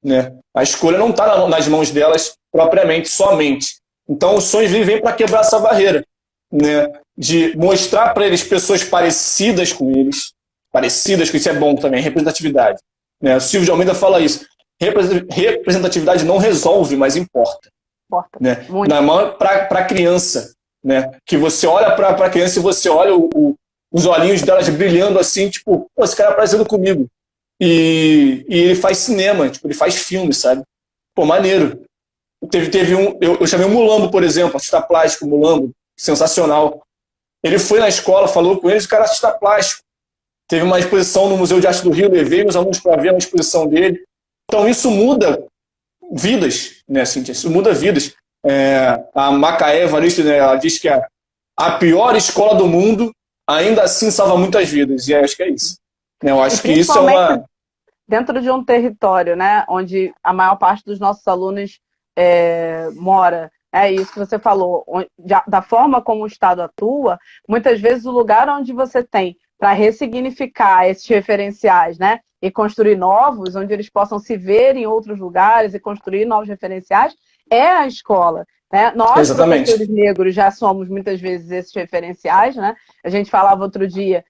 né? A escolha não está nas mãos delas propriamente, somente. Então os sonhos vêm para quebrar essa barreira, né? De mostrar para eles pessoas parecidas com eles, parecidas, que isso é bom também, representatividade, né? O Silvio de Almeida fala isso. Representatividade não resolve, mas importa. Né? Para a criança, né? Que você olha para a criança e você olha os olhinhos delas brilhando assim, tipo, pô, esse cara é parecido comigo. E ele faz cinema, tipo, ele faz filme, sabe? Pô, maneiro. Eu chamei o Mulambo, por exemplo, artista plástico, Mulambo, sensacional. Ele foi na escola, falou com eles, o cara é artista plástico. Teve uma exposição no Museu de Arte do Rio, levei meus alunos para ver uma exposição dele. Então isso muda vidas, né, Cíntia? Isso muda vidas. A Macaé Evaristo, né, ela diz que a pior escola do mundo ainda assim salva muitas vidas. E acho que é isso. Eu acho que isso é uma... Dentro de um território, né, onde a maior parte dos nossos alunos mora. É isso que você falou. Da forma como o Estado atua, muitas vezes o lugar onde você tem para ressignificar esses referenciais, né, e construir novos, onde eles possam se ver em outros lugares e construir novos referenciais, é a escola, né? Nós, professores negros, já somos muitas vezes esses referenciais, né? A gente falava outro dia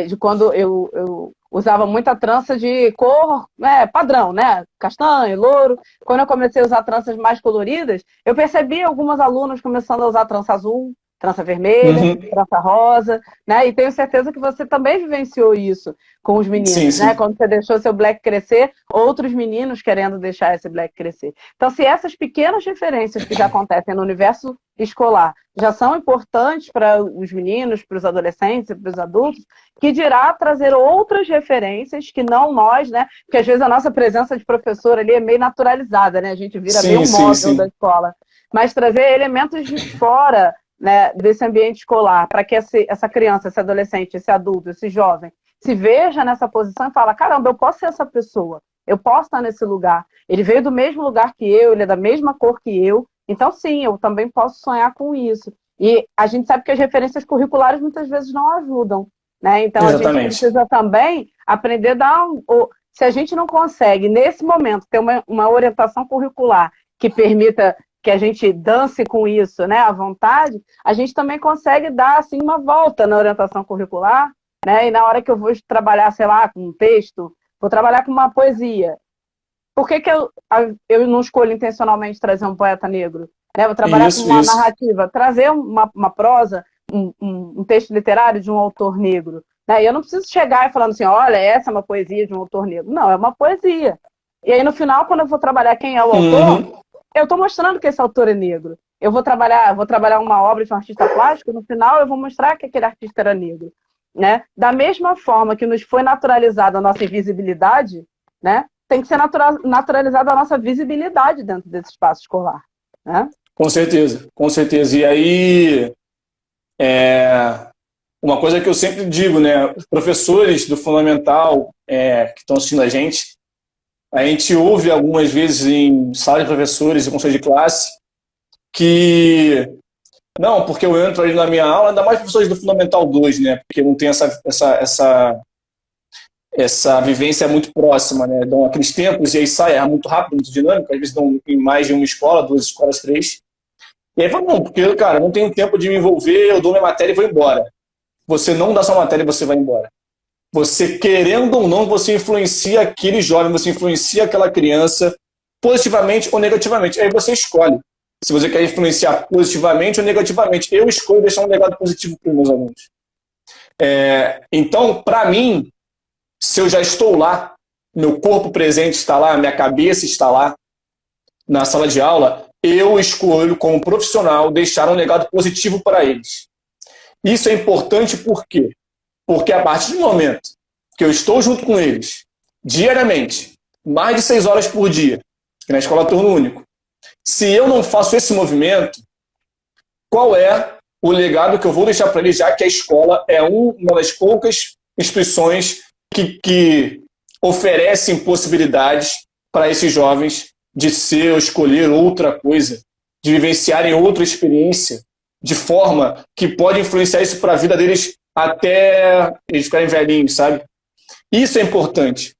de quando eu usava muita trança de cor padrão, né? Castanho, louro. Quando eu comecei a usar tranças mais coloridas, eu percebi algumas alunas começando a usar trança azul, trança vermelha, trança rosa, né? E tenho certeza que você também vivenciou isso com os meninos, sim, sim. né? Quando você deixou seu black crescer, outros meninos querendo deixar esse black crescer. Então, se essas pequenas diferenças que já acontecem no universo escolar já são importantes para os meninos, para os adolescentes e para os adultos, que dirá trazer outras referências que não nós, né? Porque às vezes a nossa presença de professor ali é meio naturalizada, né? A gente vira meio um móvel da escola. Mas trazer elementos de fora, né, desse ambiente escolar, para que essa criança, esse adolescente, esse adulto, esse jovem, se veja nessa posição e fala, caramba, eu posso ser essa pessoa, eu posso estar nesse lugar. Ele veio do mesmo lugar que eu, ele é da mesma cor que eu, então sim, eu também posso sonhar com isso. E a gente sabe que as referências curriculares muitas vezes não ajudam, né? Então a gente precisa também aprender a dar se a gente não consegue, nesse momento, ter uma orientação curricular que permita que a gente dance com isso, né, à vontade, a gente também consegue dar, assim, uma volta na orientação curricular, né, e na hora que eu vou trabalhar, sei lá, com um texto, vou trabalhar com uma poesia. Por que eu não escolho intencionalmente trazer um poeta negro? Né? Vou trabalhar com uma narrativa, trazer uma prosa, um texto literário de um autor negro. Né? E eu não preciso chegar e falando assim, olha, essa é uma poesia de um autor negro. Não, é uma poesia. E aí, no final, quando eu vou trabalhar quem é o autor, eu estou mostrando que esse autor é negro. Eu vou trabalhar uma obra de um artista plástico, no final eu vou mostrar que aquele artista era negro. Né? Da mesma forma que nos foi naturalizada a nossa invisibilidade, né? Tem que ser naturalizada a nossa visibilidade dentro desse espaço escolar. Né? Com certeza, com certeza. E aí, uma coisa que eu sempre digo, né? Os professores do Fundamental que estão assistindo a gente ouve algumas vezes em sala de professores e conselho de classe que não, porque eu entro ali na minha aula, ainda mais professores do Fundamental 2, né? Porque não tem essa vivência muito próxima, né? Dão aqueles tempos e aí sai, é muito rápido, muito dinâmico, às vezes dão em mais de uma escola, 2 escolas, 3. E aí fala, não, porque, cara, não tenho tempo de me envolver, eu dou minha matéria e vou embora. Você não dá sua matéria e você vai embora. Você, querendo ou não, você influencia aquele jovem, você influencia aquela criança positivamente ou negativamente. Aí você escolhe se você quer influenciar positivamente ou negativamente. Eu escolho deixar um legado positivo para os meus alunos. Então, para mim, se eu já estou lá, meu corpo presente está lá, minha cabeça está lá na sala de aula, eu escolho, como profissional, deixar um legado positivo para eles. Isso é importante por quê? Porque a partir do momento que eu estou junto com eles, diariamente, mais de 6 horas por dia, que na escola é turno único, se eu não faço esse movimento, qual é o legado que eu vou deixar para eles, já que a escola é uma das poucas instituições que oferecem possibilidades para esses jovens de ser ou escolher outra coisa, de vivenciarem outra experiência, de forma que pode influenciar isso para a vida deles até eles ficarem velhinhos, sabe? Isso é importante.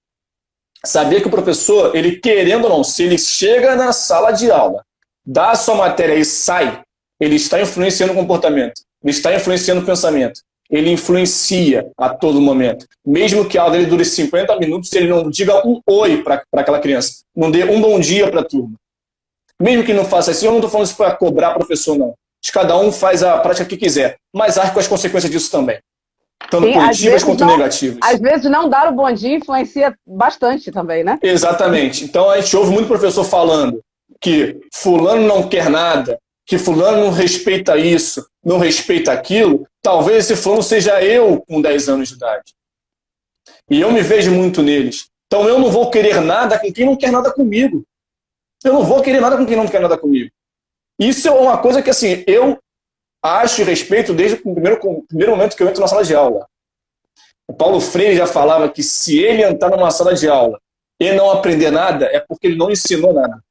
Saber que o professor, ele querendo ou não, se ele chega na sala de aula, dá a sua matéria e sai, ele está influenciando o comportamento, ele está influenciando o pensamento, ele influencia a todo momento. Mesmo que a aula dele dure 50 minutos, ele não diga um oi para aquela criança, não dê um bom dia para a turma. Mesmo que não faça assim, eu não estou falando isso para cobrar professor, não. Cada um faz a prática que quiser, mas arque com as consequências disso também. Tanto positivas quanto negativas. Às vezes não dar o bom dia influencia bastante também, né? Exatamente. Então a gente ouve muito professor falando que fulano não quer nada, que fulano não respeita isso, não respeita aquilo. Talvez esse fulano seja eu com 10 anos de idade. E eu me vejo muito neles. Então eu não vou querer nada com quem não quer nada comigo. Eu não vou querer nada com quem não quer nada comigo. Isso é uma coisa que, assim, eu acho e respeito desde o primeiro momento que eu entro na sala de aula. O Paulo Freire já falava que se ele entrar numa sala de aula e não aprender nada, é porque ele não ensinou nada.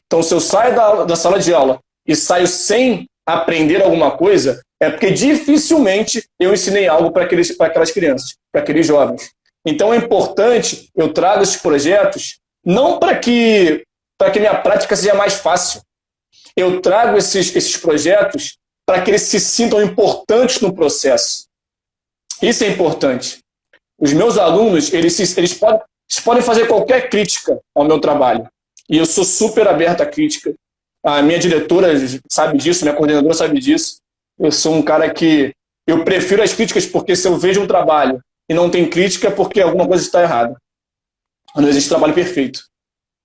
Então, se eu saio da sala de aula e saio sem aprender alguma coisa, é porque dificilmente eu ensinei algo para aquelas crianças, para aqueles jovens. Então, é importante, eu trago esses projetos, não para que minha prática seja mais fácil. Eu trago esses projetos para que eles se sintam importantes no processo. Isso é importante. Os meus alunos, eles podem fazer qualquer crítica ao meu trabalho. E eu sou super aberto à crítica. A minha diretora sabe disso, minha coordenadora sabe disso. Eu sou um cara que eu prefiro as críticas, porque se eu vejo um trabalho e não tem crítica, é porque alguma coisa está errada. Não existe trabalho perfeito.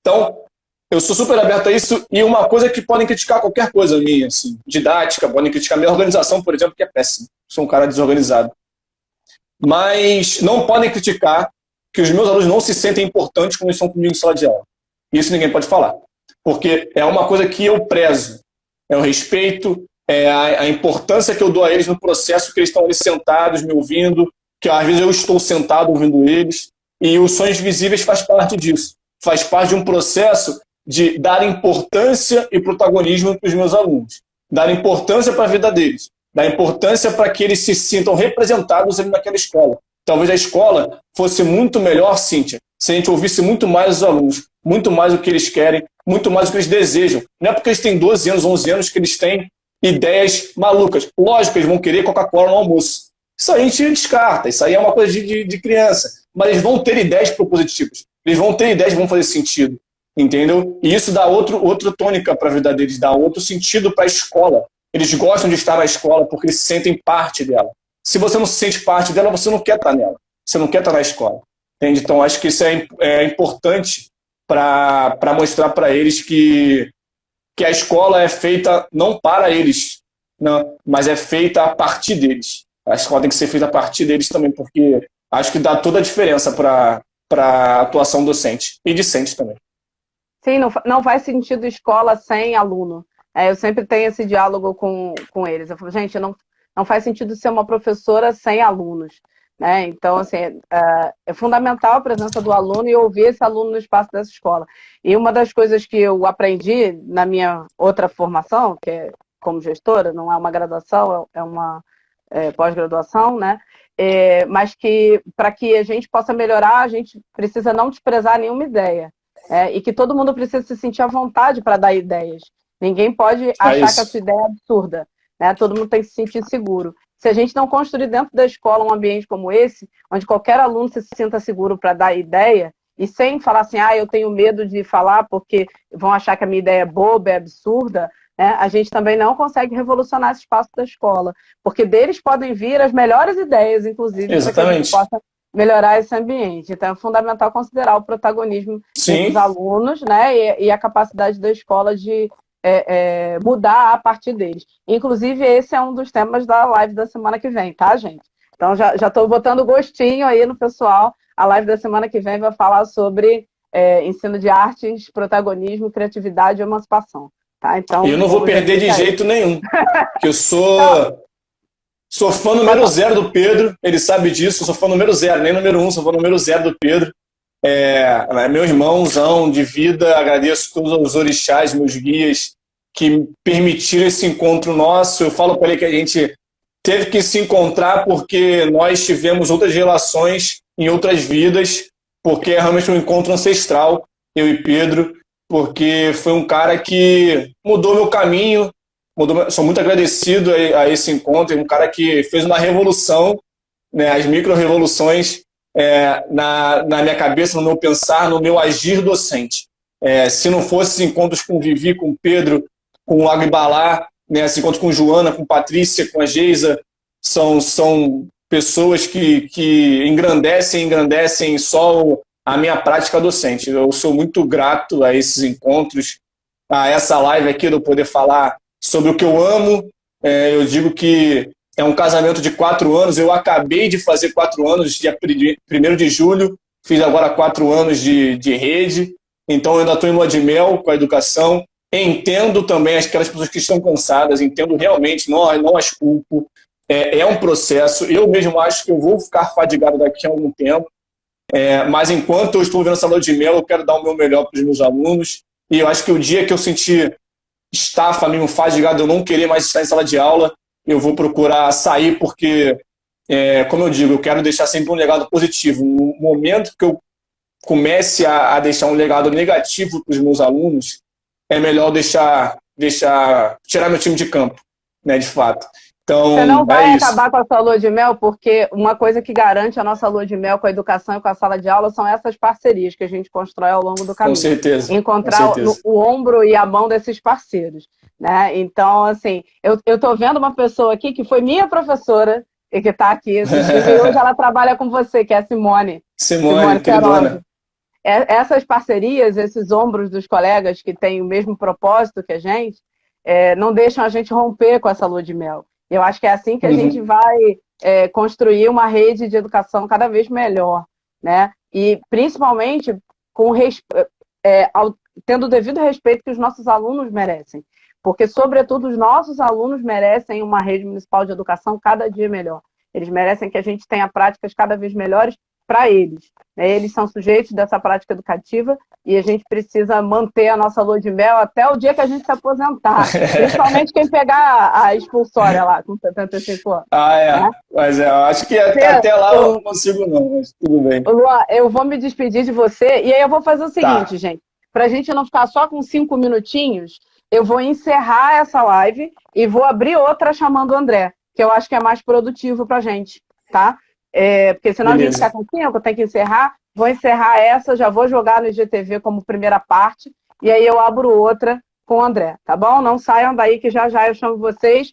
Então, eu sou super aberto a isso, e uma coisa é que podem criticar qualquer coisa minha, assim, didática, podem criticar minha organização, por exemplo, que é péssima. Sou um cara desorganizado. Mas não podem criticar que os meus alunos não se sentem importantes quando eles estão comigo em sala de aula. Isso ninguém pode falar. Porque é uma coisa que eu prezo. É o respeito, é a importância que eu dou a eles no processo, que eles estão ali sentados, me ouvindo, que às vezes eu estou sentado ouvindo eles. E os Sonhos Visíveis faz parte disso. Faz parte de um processo de dar importância e protagonismo para os meus alunos. Dar importância para a vida deles. Dar importância para que eles se sintam representados ali naquela escola. Talvez a escola fosse muito melhor, Cíntia, se a gente ouvisse muito mais os alunos, muito mais o que eles querem, muito mais o que eles desejam. Não é porque eles têm 12 anos, 11 anos que eles têm ideias malucas. Lógico que eles vão querer Coca-Cola no almoço. Isso aí a gente descarta, isso aí é uma coisa de criança. Mas eles vão ter ideias propositivas. Eles vão ter ideias que vão fazer sentido. Entendeu? E isso dá outra tônica para a vida deles, dá outro sentido para a escola. Eles gostam de estar na escola porque eles se sentem parte dela. Se você não se sente parte dela, você não quer estar nela. Você não quer estar na escola. Entende? Então, acho que isso é importante para mostrar para eles que a escola é feita não para eles, não, mas é feita a partir deles. A escola tem que ser feita a partir deles também, porque acho que dá toda a diferença para a atuação docente e discente também. Sim, não faz sentido escola sem aluno. Eu sempre tenho esse diálogo com eles. Eu falo, gente, não faz sentido ser uma professora sem alunos. Né? Então, assim, é fundamental a presença do aluno e ouvir esse aluno no espaço dessa escola. E uma das coisas que eu aprendi na minha outra formação, que é como gestora, não é uma graduação, é uma pós-graduação, né? Mas que para que a gente possa melhorar, a gente precisa não desprezar nenhuma ideia. E que todo mundo precisa se sentir à vontade para dar ideias. Ninguém pode achar que a sua ideia é absurda. Né? Todo mundo tem que se sentir seguro. Se a gente não construir dentro da escola um ambiente como esse, onde qualquer aluno se sinta seguro para dar ideia, e sem falar assim, eu tenho medo de falar porque vão achar que a minha ideia é boba, é absurda, né? A gente também não consegue revolucionar esse espaço da escola, porque deles podem vir as melhores ideias, inclusive, para que a gente possa melhorar esse ambiente. Então, é fundamental considerar o protagonismo dos alunos, né? E a capacidade da escola de mudar a partir deles. Inclusive, esse é um dos temas da live da semana que vem, tá, gente? Então, já estou botando gostinho aí no pessoal. A live da semana que vem vai falar sobre ensino de artes, protagonismo, criatividade e emancipação. Tá? Então, eu não vou perder de jeito nenhum, porque eu sou fã número 0 do Pedro, ele sabe disso, eu sou fã número 0, nem número 1, sou fã número 0 do Pedro. Meu irmãozão de vida, agradeço todos os orixás, meus guias, que permitiram esse encontro nosso. Eu falo para ele que a gente teve que se encontrar porque nós tivemos outras relações em outras vidas, porque é realmente um encontro ancestral, eu e Pedro, porque foi um cara que mudou meu caminho, sou muito agradecido a esse encontro, um cara que fez uma revolução, né, as micro-revoluções na minha cabeça, no meu pensar, no meu agir docente. Se não fosse esses encontros com o Vivi, com o Pedro, com o Agbalá, né, esses encontros com Joana, com Patrícia, com a Geisa, são pessoas que engrandecem só a minha prática docente. Eu sou muito grato a esses encontros, a essa live aqui, de eu poder falar sobre o que eu amo. Eu digo que é um casamento de 4 anos. Eu acabei de fazer 4 anos, dia 1º de julho. Fiz agora 4 anos de rede. Então, eu ainda estou em lua de mel com a educação. Entendo também aquelas pessoas que estão cansadas. Entendo realmente, não as culpo. É um processo. Eu mesmo acho que eu vou ficar fadigado daqui a algum tempo. Mas enquanto eu estou vendo essa lua de mel, eu quero dar o meu melhor para os meus alunos. E eu acho que o dia que eu sentir estafa, mesmo fadigado, eu não querer mais estar em sala de aula, eu vou procurar sair porque, como eu digo, eu quero deixar sempre um legado positivo. No momento que eu comece a deixar um legado negativo para os meus alunos, é melhor tirar meu time de campo, né, de fato. Então, você não vai é isso. acabar com a sua lua de mel, porque uma coisa que garante a nossa lua de mel com a educação e com a sala de aula são essas parcerias que a gente constrói ao longo do caminho. Com certeza. Encontrar o ombro e a mão desses parceiros, né? Então, assim, eu estou vendo uma pessoa aqui que foi minha professora e que está aqui assistindo, e hoje ela trabalha com você, que é a Simone. Simone, queridona. Essas parcerias, esses ombros dos colegas que têm o mesmo propósito que a gente, não deixam a gente romper com essa lua de mel. Eu acho que é assim que a gente vai construir uma rede de educação cada vez melhor, né? E principalmente tendo o devido respeito que os nossos alunos merecem. Porque, sobretudo, os nossos alunos merecem uma rede municipal de educação cada dia melhor. Eles merecem que a gente tenha práticas cada vez melhores para eles. Eles são sujeitos dessa prática educativa e a gente precisa manter a nossa lua de mel até o dia que a gente se aposentar. Principalmente quem pegar a expulsória lá, com 75 anos. Né? Mas eu acho que até lá eu não consigo não, mas tudo bem. Luan, eu vou me despedir de você e aí eu vou fazer o seguinte, gente. Para a gente não ficar só com 5 minutinhos, eu vou encerrar essa live e vou abrir outra chamando o André, que eu acho que é mais produtivo para a gente, tá? Porque senão Beleza. A gente fica com 5, eu tenho que encerrar. Vou encerrar essa, já vou jogar no IGTV como primeira parte, e aí eu abro outra com o André, tá bom? Não saiam daí que já eu chamo vocês.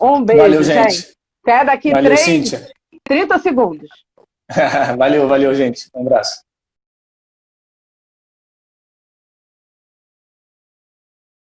Um beijo, valeu, gente. Até daqui valeu, 30 segundos. valeu, gente. Um abraço.